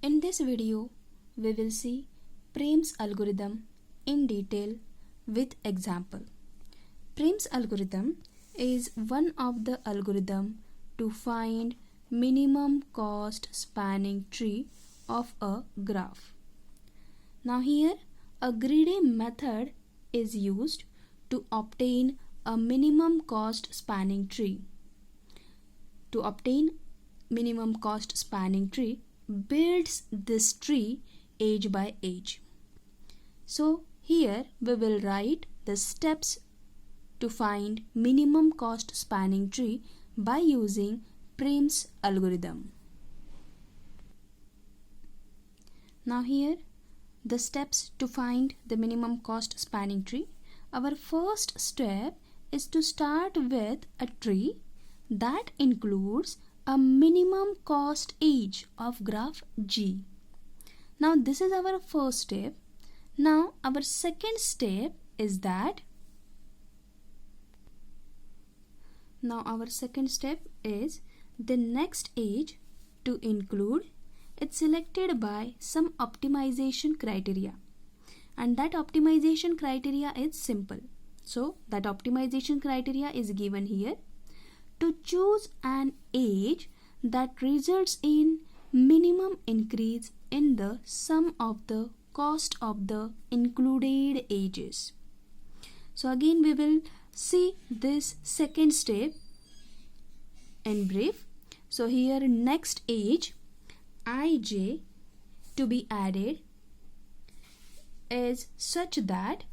In this video, we will see Prim's algorithm in detail with example. Prim's algorithm is one of the algorithm to find minimum cost spanning tree of a graph. Now here a greedy method is used to obtain a minimum cost spanning tree. To obtain minimum cost spanning tree, builds this tree edge by edge. So here we will write the steps to find minimum cost spanning tree by using Prim's algorithm. Now here the steps to find the minimum cost spanning tree. Our first step is to start with a tree that includes a minimum cost edge of graph G. Now this is our first step. Now our second step is that the next edge to include it's selected by some optimization criteria, and that optimization criteria is simple. So that optimization criteria is given here. To choose an edge that results in minimum increase in the sum of the cost of the included edges. So again we will see this second step in brief. So here next edge ij to be added is such that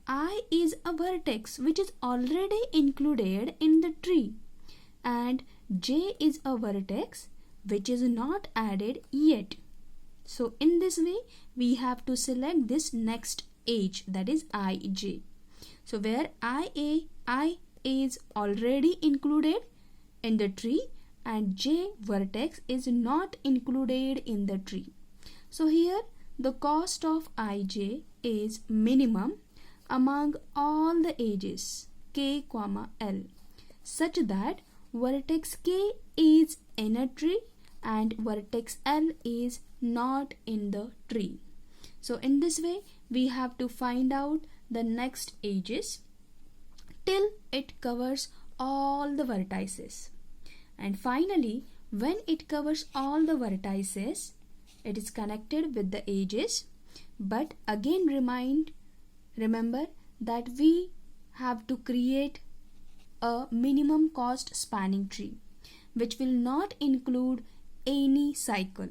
I is a vertex which is already included in the tree and j is a vertex which is not added yet. So in this way we have to select this next edge, that is ij. So where I is already included in the tree and j vertex is not included in the tree. So here the cost of ij is minimum among all the edges k, l such that vertex k is in a tree and vertex l is not in the tree. So in this way we have to find out the next edges till it covers all the vertices. And finally when it covers all the vertices, it is connected with the edges. But again remember that we have to create a minimum cost spanning tree which will not include any cycle.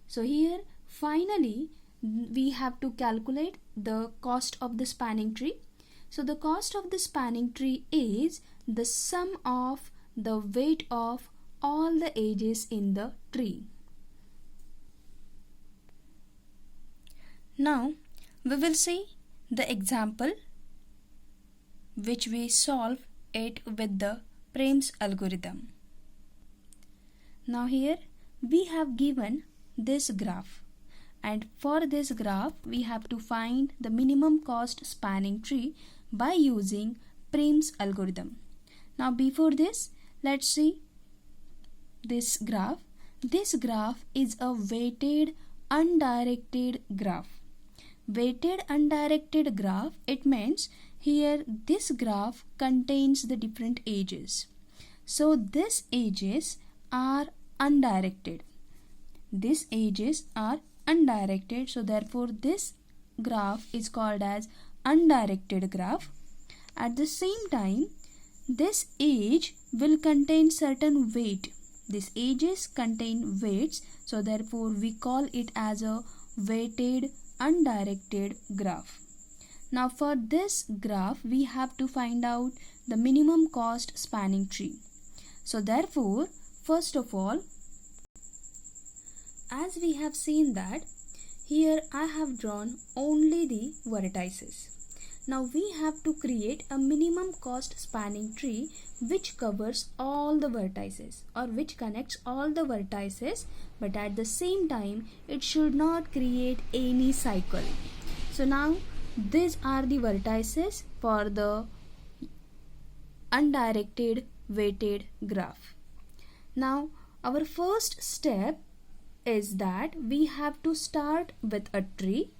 So here finally we have to calculate the cost of the spanning tree. So the cost of the spanning tree is the sum of the weight of all the edges in the tree. Now we will see the example which we solve it with the Prim's algorithm. Now here we have given this graph, and for this graph we have to find the minimum cost spanning tree by using Prim's algorithm. Now before this, let's see this graph. This graph is a weighted undirected graph. Weighted undirected graph, it means here this graph contains the different edges. So these edges are undirected. These edges are undirected, so therefore this graph is called as undirected graph. At the same time, this edge will contain certain weight. These edges contain weights, so therefore we call it as a weighted undirected graph. Now for this graph we have to find out the minimum cost spanning tree. So therefore first of all, as we have seen that here I have drawn only the vertices. Now we have to create a minimum cost spanning tree which covers all the vertices or which connects all the vertices, but at the same time it should not create any cycle. So now these are the vertices for the undirected weighted graph. Now our first step is that we have to start with a tree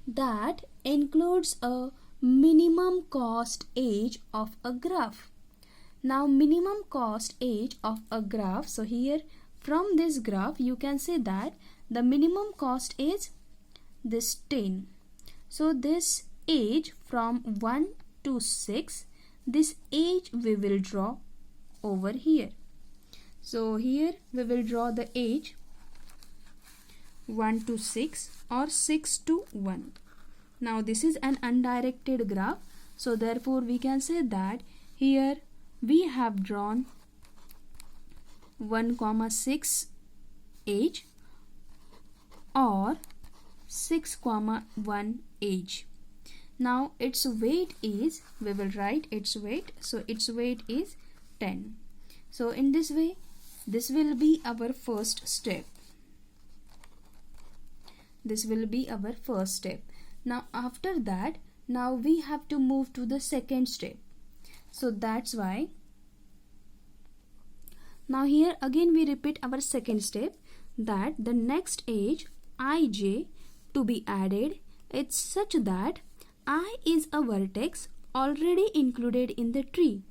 that includes a minimum cost age of a graph. Now minimum cost age of a graph, so here from this graph you can say that the minimum cost is this 10. So this age from 1 to 6, this age we will draw over here. So here we will draw the age 1 to 6 or 6 to 1. Now this is an undirected graph, so therefore we can say that here we have drawn 1,6 age or 6,1 age. Now its weight is, we will write its weight, so its weight is 10. So in this way, this will be our first step. This will be our first step. Now after that, now we have to move to the second step. So that's why now here again we repeat our second step, that the next age ij to be added, it's such that I is a vertex already included in the tree,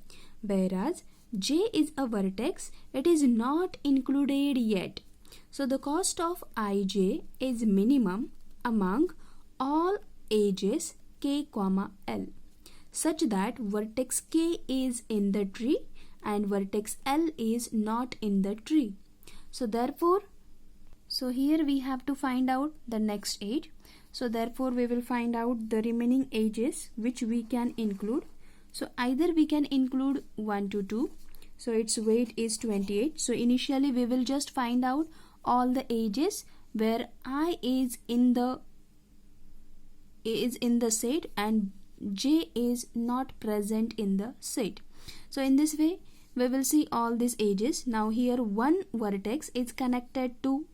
whereas j is a vertex, it is not included yet. So the cost of ij is minimum among all ages k, l, such that vertex k is in the tree and vertex l is not in the tree. So therefore, so here we have to find out the next age. So therefore we will find out the remaining ages which we can include. So either we can include 1 to 2. So its weight is 28. So initially we will just find out all the ages where I is in the set and j is not present in the set. So in this way we will see all these ages. Now here one vertex is connected to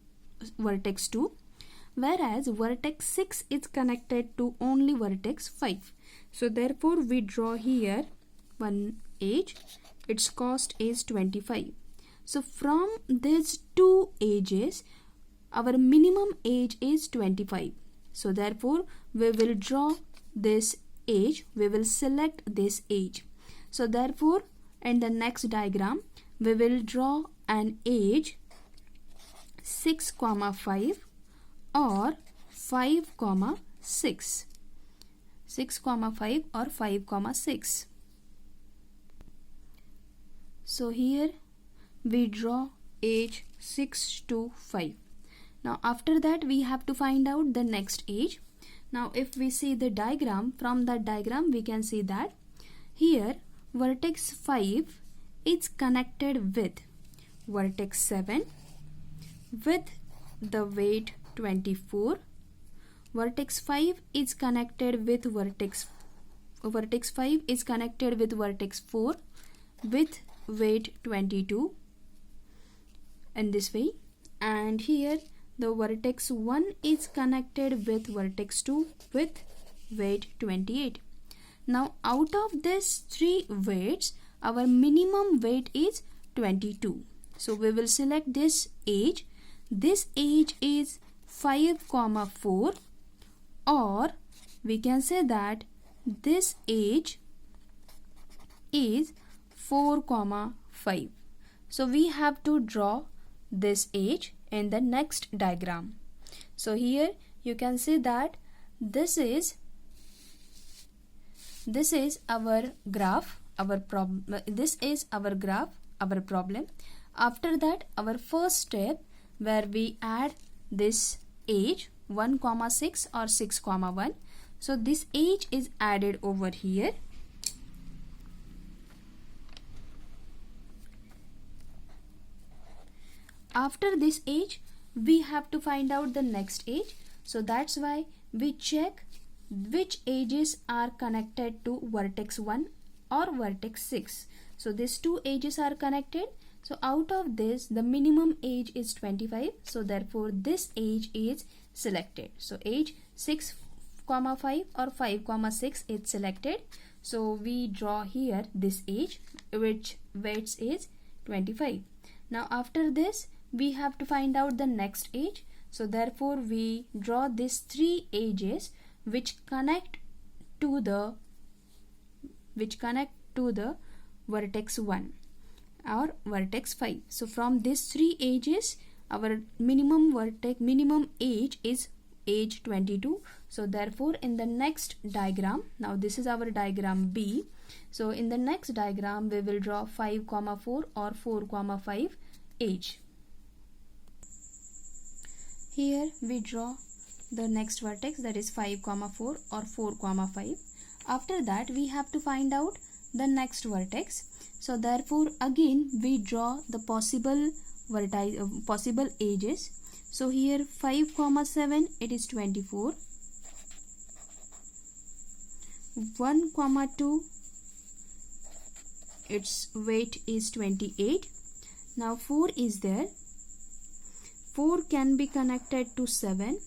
vertex 2, whereas vertex 6 is connected to only vertex 5. So therefore we draw here one age, its cost is 25. So from these two ages, our minimum age is 25. So therefore we will draw this age, we will select this age. So therefore in the next diagram we will draw an age 6, 5 or 5, 6. 6, 5 or 5, 6. So here we draw age 6 to 5. Now after that we have to find out the next age. Now if we see the diagram, from that diagram we can see that here vertex 5 is connected with vertex 7 with the weight 24. Vertex 5 is connected with vertex 5 is connected with vertex 4 with weight 22 in this way, and here the vertex 1 is connected with vertex 2 with weight 28. Now out of these three weights, our minimum weight is 22. So we will select this age. This age is 5, 4, or we can say that this age is 4, 5. So we have to draw this age in the next diagram. So here you can see that this is our graph, our problem. This is our graph, our problem. After that, our first step where we add this age 1, 6 or 6, 1. So this age is added over here. After this age, we have to find out the next age. So that's why we check which ages are connected to vertex 1 or vertex 6. So these two ages are connected. So out of this, the minimum age is 25. So therefore this age is selected. So age 6, 5 or 5, 6 is selected. So we draw here this age which weights is 25. Now after this we have to find out the next age. So therefore we draw these 3 edges which connect to the vertex 1 or vertex 5. So from these 3 edges our minimum edge is edge 22. So therefore in the next diagram, now this is our diagram B. So in the next diagram we will draw 5, 4 or 4, 5 edge. Here we draw the next vertex, that is 5, 4 or 4, 5. After that we have to find out the next vertex. So therefore again we draw the possible edges. So here 5, 7 it is 24. 1, 2 its weight is 28. Now 4 is there. 4 can be connected to 7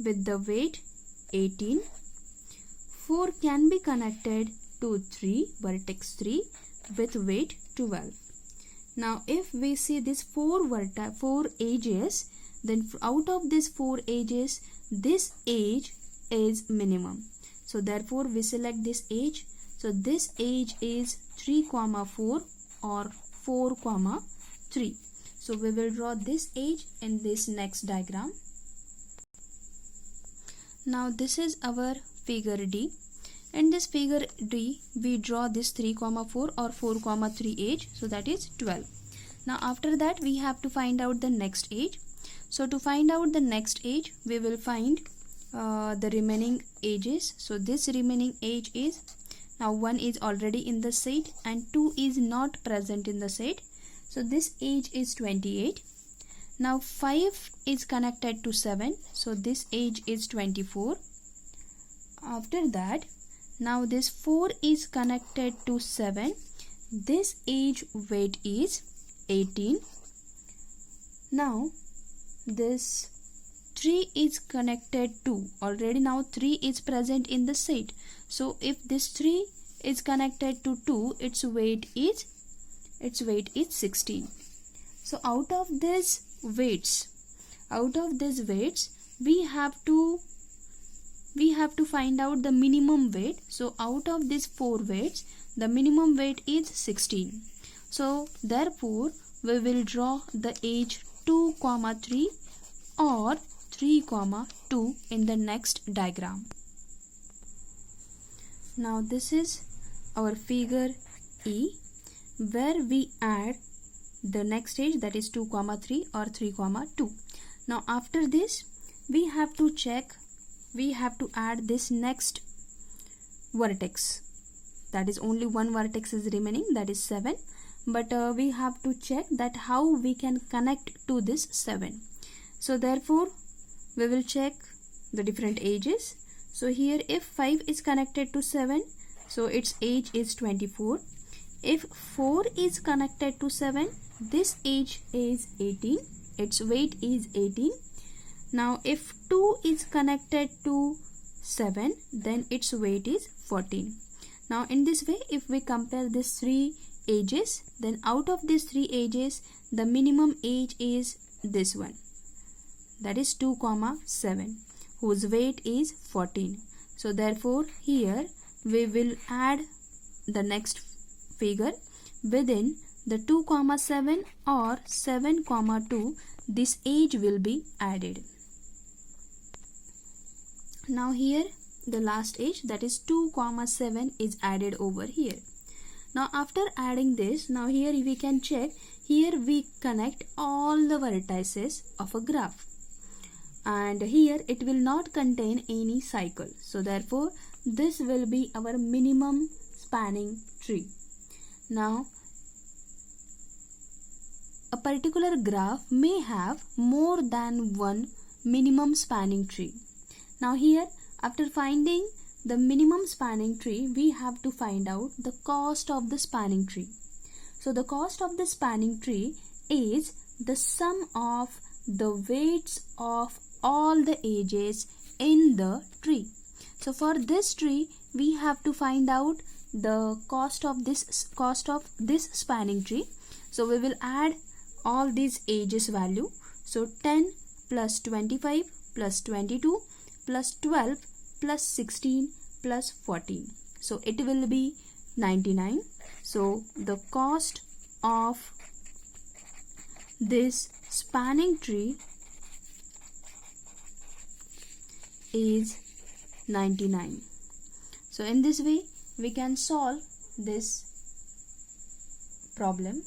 with the weight 18. 4 can be connected to 3, vertex 3 with weight 12. Now if we see these 4 edges, then out of these 4 edges, this edge is minimum. So therefore we select this edge. So this edge is 3, 4 or 4, 3. So we will draw this edge in this next diagram. Now this is our figure D. In this figure D, we draw this 3, 4 or 4, 3 edge. So that is 12. Now after that we have to find out the next edge. So to find out the next edge, we will find the remaining edges. So this remaining edge is, now 1 is already in the set and 2 is not present in the set. So this edge is 28. Now 5 is connected to 7. So this edge is 24. After that, now this 4 is connected to 7. This edge weight is 18. Now this 3 is connected to, already now 3 is present in the set. So if this 3 is connected to 2, its weight is 16. So out of these weights we have to find out the minimum weight. So out of these 4 weights, the minimum weight is 16. So therefore we will draw the edge 2, 3 or 3, 2 in the next diagram. Now this is our figure E, where we add the next edge, that is 2, 3 or 3, 2. Now after this we have to add this next vertex. That is only one vertex is remaining, that is 7. But we have to check that how we can connect to this 7. So therefore we will check the different edges. So here if 5 is connected to 7, so its edge is 24. If 4 is connected to 7, this edge is 18. Its weight is 18. Now if 2 is connected to 7, then its weight is 14. Now in this way, if we compare these 3 edges, then out of these 3 edges, the minimum edge is this one, that is 2, 7, whose weight is 14. So therefore here we will add the next figure within the 2, 7 or 7, 2. This edge will be added. Now here the last edge, that is 2, 7 is added over here. Now after adding this, now here we can check, here we connect all the vertices of a graph, and here it will not contain any cycle. So therefore this will be our minimum spanning tree. Now a particular graph may have more than one minimum spanning tree. Now here, after finding the minimum spanning tree, we have to find out the cost of the spanning tree. So the cost of the spanning tree is the sum of the weights of all the edges in the tree. So for this tree, we have to find out the cost of this spanning tree. So we will add all these edges value. So 10 plus 25 plus 22 plus 12 plus 16 plus 14. So it will be 99. So the cost of this spanning tree is 99. So in this way we can solve this problem.